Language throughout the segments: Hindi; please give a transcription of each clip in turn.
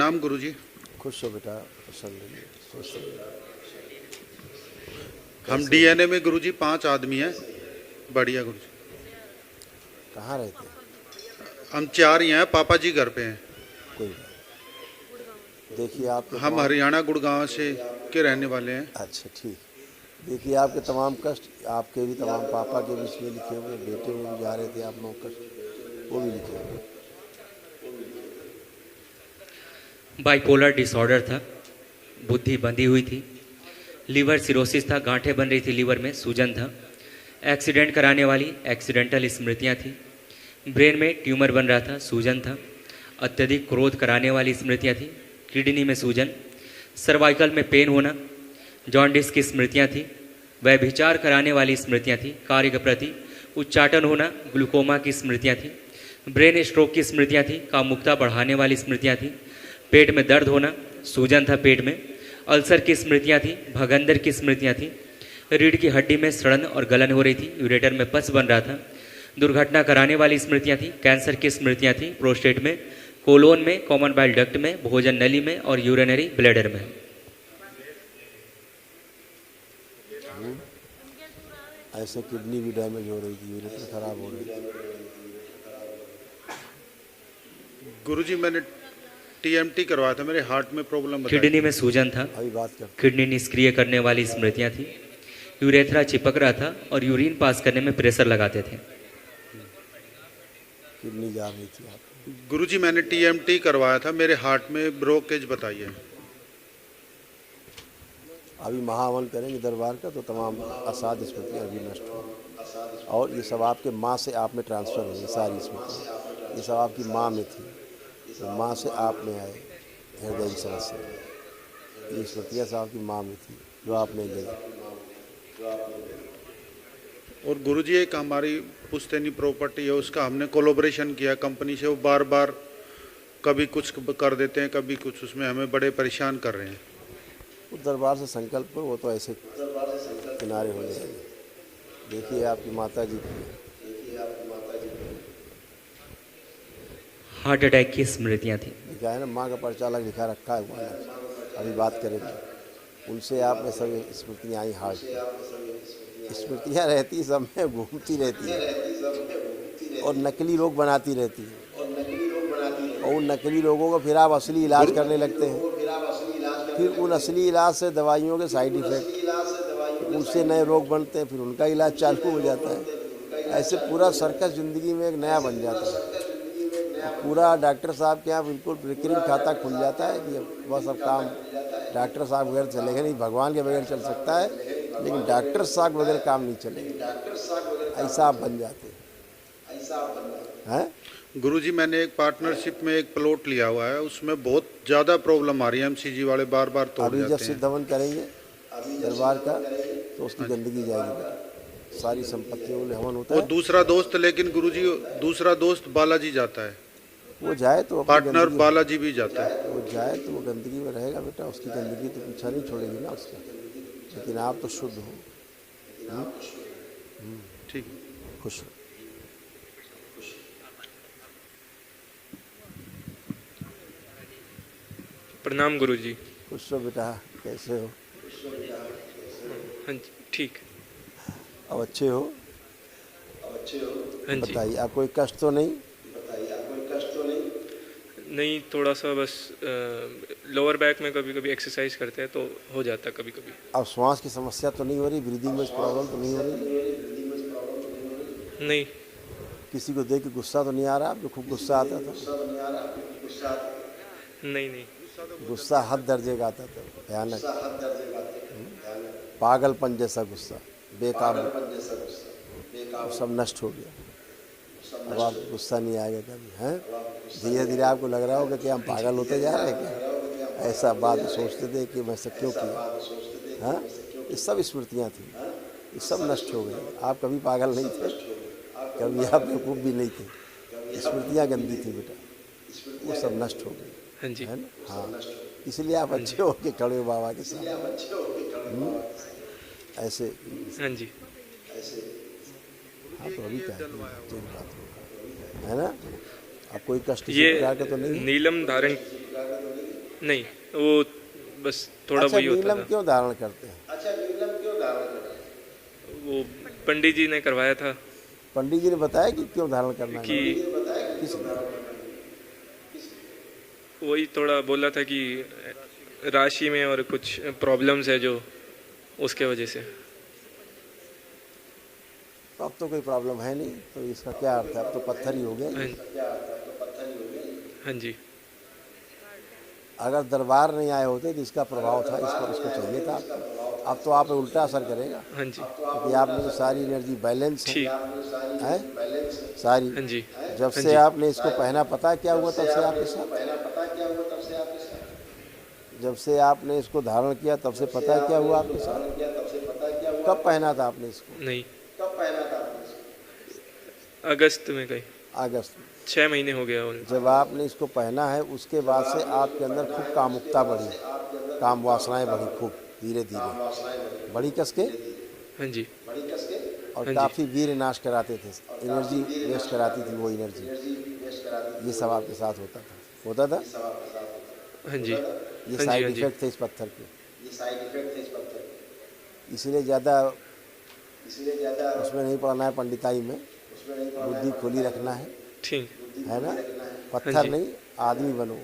नाम गुरुजी? खुश हो बेटा, प्रसन्न रहिए, स्वस्थ रहिए। हम डीएनए में गुरुजी 5 आदमी हैं। बढ़िया गुरुजी। कहाँ रहते हैं? हम 4 ही हैं, पापा जी घर पे हैं। कोई बात। देखिए आपके हम हरियाणा गुड़गांव से के रहने वाले हैं। अच्छा ठीक। देखिए आपके तमाम कष्ट, आपके भी तमाम पापा के भी इसमें लिखे हुए, बेटे में भी जा रहे थे आप 9 कष्ट, वो भी लिखे हुए। बाइपोलर डिसऑर्डर था, बुद्धि बंधी हुई थी, लीवर सिरोसिस था, गांठें बन रही थी लीवर में, सूजन था, एक्सीडेंट कराने वाली एक्सीडेंटल स्मृतियां थी, ब्रेन में ट्यूमर बन रहा था, सूजन था, अत्यधिक क्रोध कराने वाली स्मृतियां थी, किडनी में सूजन, सर्वाइकल में पेन होना, जॉन्डिस की स्मृतियां थी, व्यभिचार कराने वाली स्मृतियां थी, कार्य के प्रति उच्चाटन होना, ग्लूकोमा की स्मृतियां थी, ब्रेन स्ट्रोक की स्मृतियां थी, कामुकता बढ़ाने वाली स्मृतियां थी, पेट में दर्द होना, सूजन था पेट में, अल्सर की स्मृतियां थी, भगंदर की स्मृतियां थी, रीढ़ की हड्डी में सड़न और गलन हो रही थी, यूरेटर में पस बन रहा था, दुर्घटना कराने वाली स्मृतियां थी, कैंसर की स्मृतियां थी, प्रोस्टेट में, कोलोन में, कॉमन बाइल डक्ट में, भोजन नली में और यूरिनरी ब्लैडर में। ऐसे किडनी भी डैमेज हो रही थी, यूरेटर खराब हो रही थी। गुरुजी मैंने टीएमटी करवाया था, मेरे हार्ट में प्रॉब्लम बताई। किडनी में सूजन था, अभी बात कर। किडनी निष्क्रिय करने वाली स्मृतियां थी, यूरेथ्रा चिपक रहा था और यूरिन पास करने में प्रेशर लगाते थे। किडनी जा रही थी आप। गुरुजी मैंने टीएमटी करवाया था, मेरे हार्ट में ब्रोकेज बताइए। अभी महावन करेंगे दरबार का तो तमाम असाध स्मृतियाँ अभी नष्ट होंगी, और ये सब आपके माँ से आप में ट्रांसफ़र हुई सारी स्मृतियाँ। ये सब आपकी माँ में थी, तो माँ से आप में आए हृदय की समस्या। ये स्मृतियाँ सब आपकी माँ में थी जो आप में गई। और गुरुजी एक हमारी पुश्तैनी प्रॉपर्टी है, उसका हमने कोलैबोरेशन किया कंपनी से। वो बार बार कभी कुछ कर देते हैं, कभी कुछ, उसमें हमें बड़े परेशान कर रहे हैं। उस दरबार से संकल्प करो, वो तो ऐसे किनारे हो जाएंगे। देखिए आपकी माता जी की हार्ट अटैक की स्मृतियां थी। लिखा है ना, माँ का पर्चा अलग लिखा रखा है वहाँ। अभी बात करेंगे, उनसे आप में सब स्मृतियाँ आई। हार्ट स्मृतियाँ रहती सब में घूमती रहती है और नकली रोग बनाती रहती है, और उन नकली रोगों को फिर आप असली इलाज करने लगते हैं। फिर उन असली इलाज से दवाइयों के साइड इफ़ेक्ट, उनसे नए रोग बनते हैं, फिर उनका इलाज चालू हो जाता है। ऐसे पूरा सर्कस ज़िंदगी में एक नया बन जाता है। पूरा डॉक्टर साहब के यहाँ बिल्कुल रिकरिंग खाता खुल जाता है कि बस अब काम डॉक्टर साहब बगैर चलेगा नहीं। भगवान के बगैर चल सकता है, लेकिन डॉक्टर साहब बगैर काम नहीं चलेगा। ऐसा आप बन जाते हैं। गुरुजी मैंने एक पार्टनरशिप में एक प्लॉट लिया हुआ है, उसमें बहुत ज़्यादा प्रॉब्लम आ रही है। एमसीजी वाले बार बार तोड़ अभी जब जाते हैं। सिद्ध हवन करेंगे दरबार का तो उसकी गंदगी जाएगी, सारी संपत्तियों में हवन होता वो है। दूसरा दोस्त, लेकिन गुरुजी दूसरा दोस्त बालाजी जाता है, वो जाए तो अपनी पार्टनर गंदगी, बालाजी भी जाता है। वो जाए तो वो गंदगी में रहेगा बेटा, उसकी गंदगी तो पीछा नहीं छोड़ेगी ना उसका। लेकिन आप तो शुद्ध हो। ठीक। खुश हो। प्रणाम गुरुजी। खुश हो बेटा, कैसे हो? हाँ जी ठीक। अब अच्छे हो? हाँ जी। बताइए, आप कोई कष्ट तो नहीं? नहीं, थोड़ा सा बस लोअर बैक में कभी कभी एक्सरसाइज करते हैं तो हो जाता है कभी कभी। अब श्वास की समस्या तो नहीं हो रही? ब्रीदिंग में प्रॉब्लम तो नहीं हो रही? नहीं। किसी को देख के गुस्सा तो नहीं आ रहा आपको? खूब गुस्सा आता था? नहीं नहीं। गुस्सा हद दर्जे का आता था, भयानक, पागलपन जैसा गुस्सा, बेकाबू, सब नष्ट हो गया। अब आप गुस्सा नहीं आएगा कभी, हैं? धीरे धीरे आपको लग रहा होगा कि हम पागल होते जा रहे हैं क्या? ऐसा बात सोचते थे कि मैं सब क्यों किया? हाँ, ये सब स्मृतियाँ थी, ये सब नष्ट हो गई। आप कभी पागल नहीं थे, कभी आप बेवकूफ़ भी नहीं थे। स्मृतियाँ गंदी थी बेटा, वो सब नष्ट हो गई। हाँ जी। है ना? हाँ, इसलिए आप अच्छे हो के खड़े हो बाबा के साथ। ऐसे। हाँ जी। हाँ, तो अभी क्या है ना? आप कोई कष्ट ये से के तो नहीं? नीलम धारण नहीं, वो बस थोड़ा अच्छा, वही होता नीलम था। क्यों धारण करते हैं? वो पंडित जी ने करवाया था पंडित जी ने बताया कि क्यों धारण करना है? कि किसने? वही थोड़ा बोला था कि राशि में और कुछ प्रॉब्लम्स है जो उसके वजह से। तो अब तो कोई प्रॉब्लम है नहीं, तो इसका क्या अर्थ है? अब तो पत्थर ही हो गए। हाँ हाँ जी। अगर दरबार नहीं आए होते तो इसका प्रभाव था, इसको चाहिए था आपको। अब तो आप पे उल्टा असर करेगा, हाँ जी। क्योंकि आप में तो सारी एनर्जी बैलेंस ठीक। है सारी। हाँ जी। जब हाँ से जी। आपने इसको पहना, पता क्या हुआ तब से आपके साथ? जब से आपने इसको धारण किया तब से पता है क्या हुआ आपके साथ? कब पहना था आपने इसको? नहीं, अगस्त में कहीं अगस्त में। 6 महीने हो गया उन। जब आपने इसको पहना है उसके बाद से आपके अंदर खूब कामुकता बढ़ी, काम वासनाएं बढ़ी खूब, धीरे धीरे बढ़ी कसके, हाँ जी। और हाँ जी। काफ़ी वीर नाश कराते थे, एनर्जी वेस्ट कराती थी वो एनर्जी। ये सब आपके साथ होता था। हाँ जी। ये हाँ जी। साइड हाँ जी। इफेक्ट थे इस पत्थर के, इसलिए ज़्यादा उसमें नहीं पड़ना है, पंडिताई में बुद्धि खुली रखना है ठीक। ना? हाँ पत्थर जी। नहीं आदमी बनो।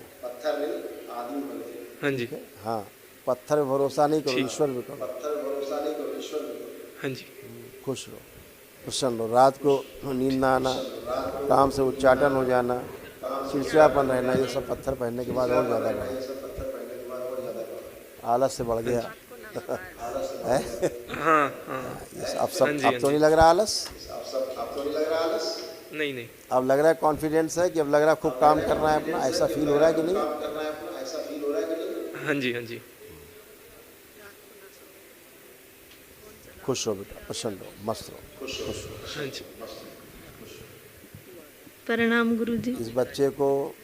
हाँ जी। ठीक है? हाँ, पत्थर पे भरोसा नहीं करो, ठीक। ईश्वर पे करो। हाँ जी। खुश रहो, प्रसन्न रहो। रात को नींद ना आना, काम से उच्चाटन हो जाना, चिड़चिड़ापन रहना, ये सब पत्थर पहनने के बाद और ज़्यादा बढ़ा। आलस से बढ़ गया है? हाँ हाँ। हाँ जी। अब तो नहीं लग रहा आलस? नहीं नहीं। अब लग रहा है कॉन्फिडेंस है कि अब लग रहा है खूब काम करना है अपना, ऐसा फील हो रहा है कि नहीं? हाँ जी। हाँ जी। खुश रहो बेटा, प्रसन्न रहो, मस्त रहो, खुश रहो। हाँ जी। प्रणाम गुरुजी। इस बच्चे को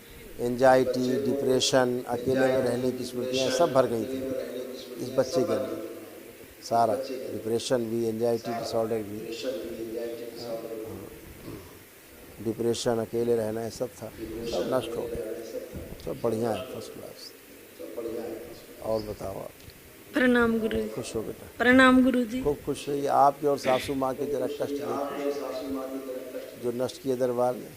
एंजाइटी, डिप्रेशन, अकेले में रहने की स्मृतियाँ सब भर गई थी इस बच्चे के अंदर। सारा डिप्रेशन भी, एंजाइटी डिसऑर्डर भी, डिप्रेशन, अकेले रहना, ये सब था, सब नष्ट हो गया, सब बढ़िया है, फर्स्ट क्लास। और बताओ आप? प्रणाम गुरुजी। खुश हो बेटा, प्रणाम गुरुजी। खूब खुश रहिए। आपके और सासू माँ के जरा कष्ट देखो जो नष्ट किए दरबार ने,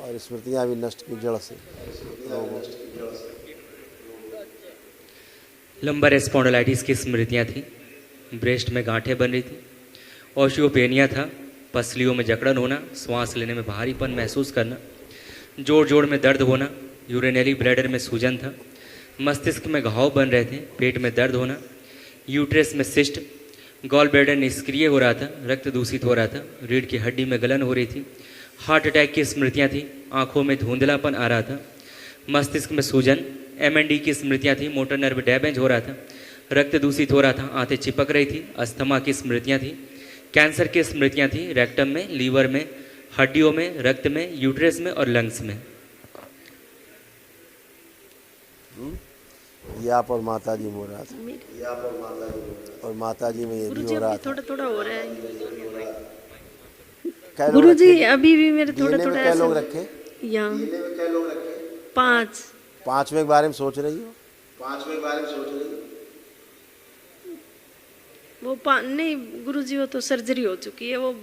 और स्मृतियाँ भी नष्ट की जड़ से लोगों से। लंबर स्पॉन्डिलाइटिस की स्मृतियाँ थी, ब्रेस्ट में गांठें बन रही थी, ऑस्टियोपेनिया था, पसलियों में जकड़न होना, सांस लेने में भारीपन महसूस करना, जोड़ जोड़ में दर्द होना, यूरिनरी ब्लैडर में सूजन था, मस्तिष्क में घाव बन रहे थे, पेट में दर्द होना, यूट्रस में सिस्ट, गॉल ब्लैडर निष्क्रिय हो रहा था, रक्त दूषित हो रहा था, रीढ़ की हड्डी में गलन हो रही थी, हार्ट अटैक की स्मृतियाँ थी, आँखों में धुंधलापन आ रहा था, मस्तिष्क में सूजन, MND की स्मृतियाँ थी, मोटर नर्व डैमेज हो रहा था, रक्त दूषित हो रहा था, आंतें चिपक रही थी, अस्थमा की स्मृतियाँ थी, कैंसर की स्मृतियाँ थी, रेक्टम में, लीवर में, हड्डियों में, रक्त में, यूट्रस में और लंग्स में। ये आप और माता जी में हो रहा था, और माता जी में ये भी गुरुजी हो रहा अभी था। थोड़ा थोड़ा हो रहा है। कै लोग गुरुजी रखे? अभी भी मेरे थोड़ा DNA में थोड़ा कै ऐसा लोग रखे? यहाँ 5। पांचवें के बारे में सोच रही हो? वो नहीं गुरुजी, वो तो सर्जरी हो चुकी है, वो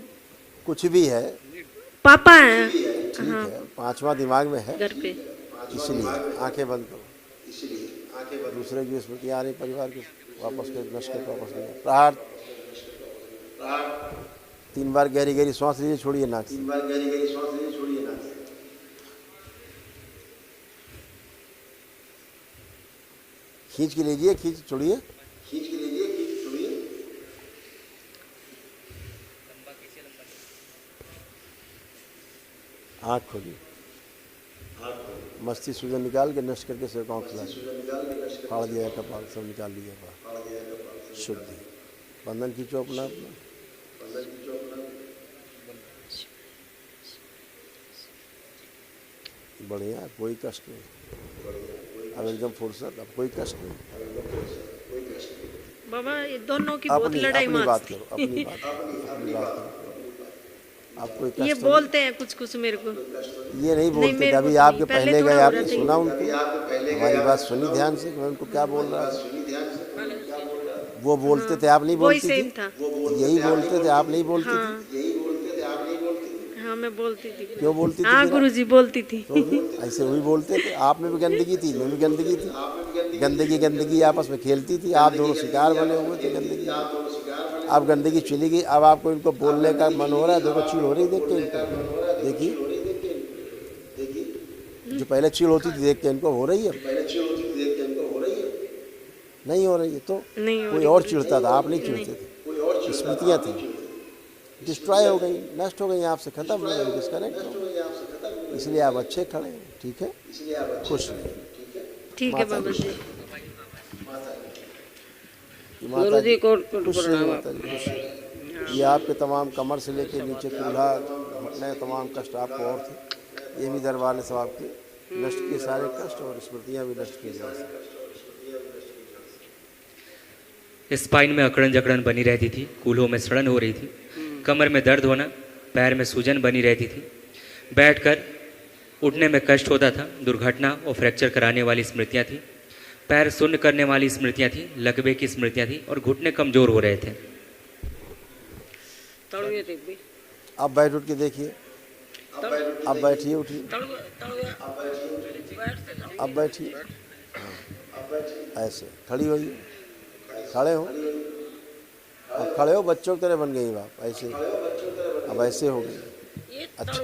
कुछ भी है, पापा हैं। ठीक हाँ, है, पांचवा दिमाग में है, घर पे। इसलिए आंखें बंद करो। दूसरे की स्मृतियाँ आ रही, परिवार के वापस के नष्ट के वापस ले जाओ। प्रहार 3 बार गहरी गहरी सांस लीजिए, छोड़िए नाक से। खींच के लीजिए, खींच छोड़िए। आँख खोलिए, मस्ती सूजन निकाल के नष्ट करके सिर को खिला फाड़ दिया है, कपाल सब निकाल लीजिए बाहर। शुद्धि, बंधन खींचो अपना अपना। बढ़िया, कोई कष्ट नहीं, अब एकदम फुर्सत, अब कोई कष्ट नहीं। बाबा ये दोनों की बहुत लड़ाई अपनी बात मचती। करो, अपनी बात करो। आपको एक ये कष्ट हो? बोलते हैं कुछ कुछ मेरे को। ये नहीं बोलते मेरे थे। को अभी तो आपके नहीं, पहले पहले थोड़ा गए हो आपने रहा था। सुना उनको? हमारी बात सुनी ध्यान से कि मैं उनको क्या बोल रहा था? वो बोलते थे, आप नहीं वही बोलती सेम थी? था। यही बोलते थे, आप नहीं बोलती हाँ थी? हाँ मैं बोलती थी। क्यों बोलती थी हाँ फिर आप? गुरुजी बोलती थी। तो फिर ऐसे वही बोलते थे। आप में भी गंदगी थी, मैं भी गंदगी थी। गंदगी गंदगी आपस में खेलती थी। आप दोनों शिकार बने हुए थे गंदगी के। अब गंदगी चली गई। अब आपको इनको बोलने का मन हो रहा है। देखो चीड़ हो रही देख के इनको, देखिए जो पहले चीड़ होती थी देख के इनको हो रही है, नहीं हो रही है। तो नहीं हो कोई रही और गुरुजी। चिढ़ता था, आप नहीं चिढ़ते थे। स्मृतियाँ थी, डिस्ट्रॉय हो गई, नष्ट हो गई, आपसे खत्म हो गई, डिस्कनेक्ट हो गई। इसलिए आप अच्छे खड़े हैं, ठीक है, खुश हैं। ठीक है बाबा जी। गुरु जी को खुश रहिए माता जी, खुश रहिए। ये आपके तमाम कमर से लेके नीचे कूल्हा घुटने तमाम कष्ट आपको और थे, ये भी दरबार ने सब आपके नष्ट किए सारे कष्ट, और स्मृतियाँ भी नष्ट की जा सकती। स्पाइन में अकड़न जकड़न बनी रहती थी, कूल्हों में सड़न हो रही थी, कमर में दर्द होना, पैर में सूजन बनी रहती थी, बैठकर उठने में कष्ट होता था, दुर्घटना और फ्रैक्चर कराने वाली स्मृतियां थी, पैर शून्य करने वाली स्मृतियां थी, लकवे की स्मृतियां थी और घुटने कमजोर हो रहे थे। अब बैठ उठ के देखिए, अब बैठिए, उठिए, अब बैठिए, ऐसे खड़ी होइए, खड़े हो, अब खड़े हो, बच्चों की तरह बन गई बाप, ऐसे अब ऐसे हो गई। अच्छा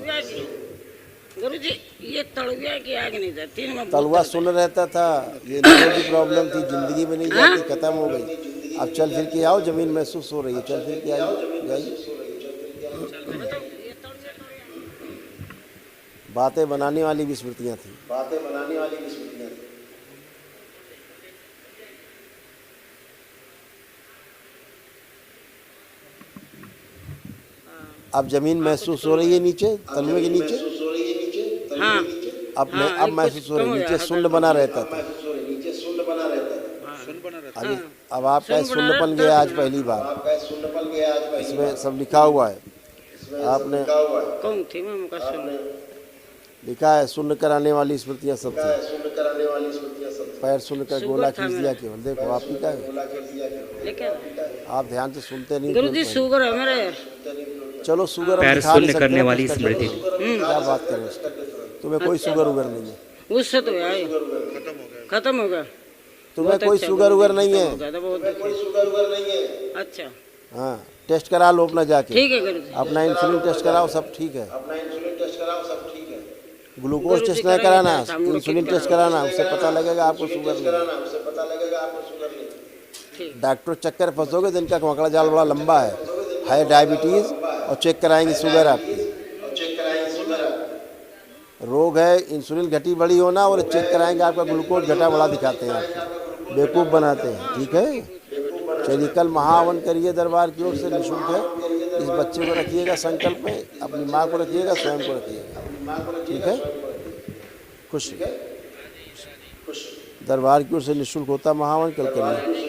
गुरु जी ये तलुआ की आग नहीं था, 3 में तलवा सुन रहता था, ये नींद की प्रॉब्लम थी, जिंदगी में नहीं जाती, खत्म हो गई। अब चल फिर के आओ, जमीन महसूस हो रही है, चल फिर के आइए, जाइए। बातें बनाने वाली भी स्मृतियाँ थी, बातें बनाने वाली भी स्मृतियाँ थी। अब जमीन महसूस हो रही है नीचे, तलवे के नीचे, हाँ अब महसूस हो रही है, नीचे शून्य बना रहता था। अभी अब आपका शून्यपन गया आज पहली बार, इसमें सब लिखा हुआ है, आपने कौन थी मैं का सुन लिखा है, शून्य कराने वाली स्मृतियाँ सब थी। पैर शून्य कर गोला खींच दिया केवल, देखो आप ही का है, लेकिन आप ध्यान से सुनते नहीं। गुरु जी शुगर है मेरे, चलो शुगर पैर शून्य करने वाली स्मृति थी। क्या बात करें, तुम्हें कोई शुगर उगर नहीं है, उससे तो यार खत्म हो गया, तुम्हें कोई शुगर उगर नहीं है। अच्छा हाँ, टेस्ट करा लो अपना जाके, ठीक है गुरु जी, अपना इंसुलिन टेस्ट कराओ, सब ठीक है। ग्लूकोज टेस्ट नहीं कराना, इंसुलिन टेस्ट कराना, उससे पता लगेगा आपको शुगर नहीं। डॉक्टर चक्कर फंसोगे तो इनका मकड़ा जाल बड़ा लंबा है डायबिटीज़, और चेक कराएंगे शुगर आपकी, रोग है इंसुलिन घटी बड़ी होना, और चेक कराएंगे आपका ग्लूकोज घटा बड़ा दिखाते हैं, आपको बेवकूफ़ बनाते हैं, ठीक है। चलिए कल महावन करिए दरबार की ओर से, निःशुल्क है। इस बच्चे को रखिएगा संकल्प में, अपनी माँ को रखिएगा, स्वयं को रखिएगा, ठीक है। खुश दरबार की ओर से निःशुल्क होता महावन, कल करिए।